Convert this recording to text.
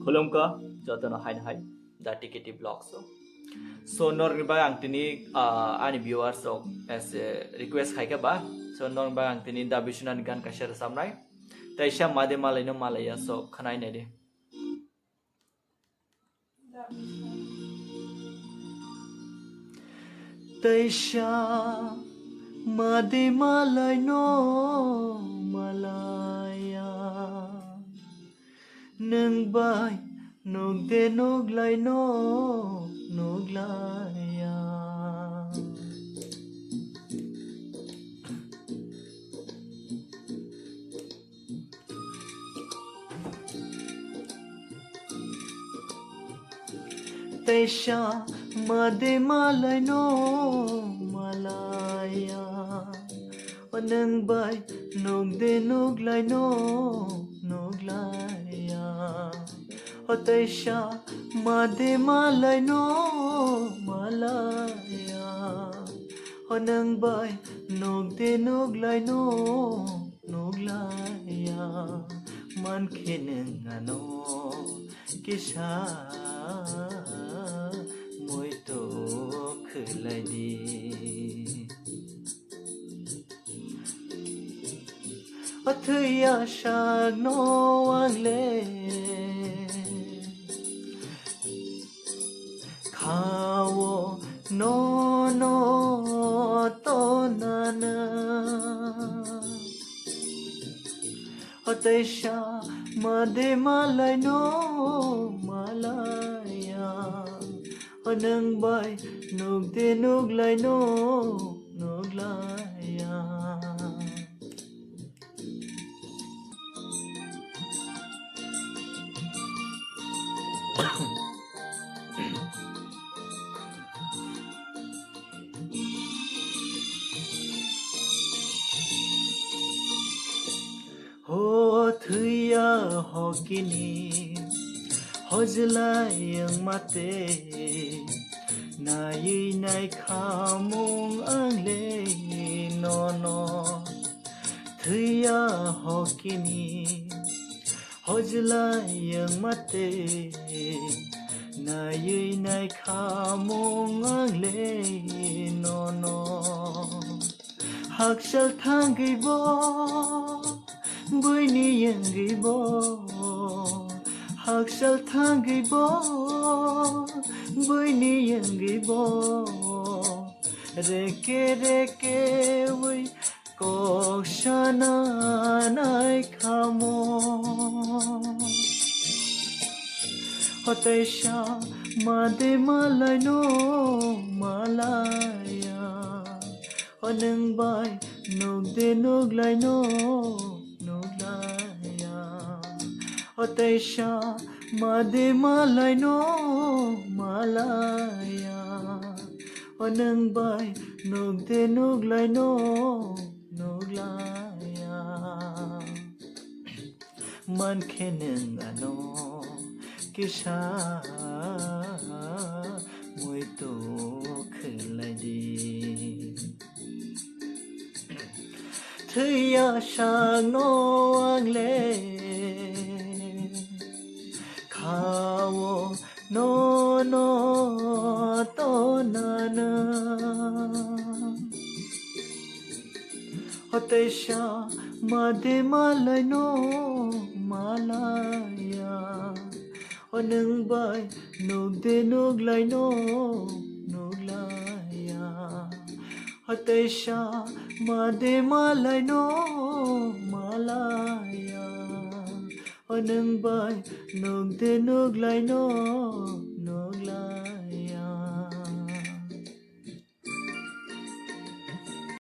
Khulum ka jotono hai the TKT blog so nor ba ang tini ani viewers so as a request khai ka ba so nor ba ang tini da bisunan gan ka share samrai taisha made malai no malaya so khanai ne de taisha made malai no malaya nang bai nog de nog lai no nog laya taisha made malai no malaya nang bai nog de nog lai no nog laya taisha made malai no malaya nang bai nog de nog lai no nog laya man kheneng ano kisha moi to khulai di athya shag no angle khao no no to nana taisha made malai no malaya nang bai nog de nog lai no nog laya ho thuya ho kini hojla yang mate nai nai khamung angle no no thuya ho kini hojla yang mate nai nai khamung angle no no hakshal thangi bo buini yangi bo hakshal thangi bo buini yangi bo reke ui kokshana nai khamo taisha made malai no malaya nang bai nog de nog lai no nog laya taisha made malai no malaya nang bai nog de nog lai no nog laya man kheneng ano kisha moi to khulai di thya shang no angle khao no no to nana taisha made malai no malaya nang bai nog de nog lai no nog laya taisha made malai no malaya nang bai nog de nog lai no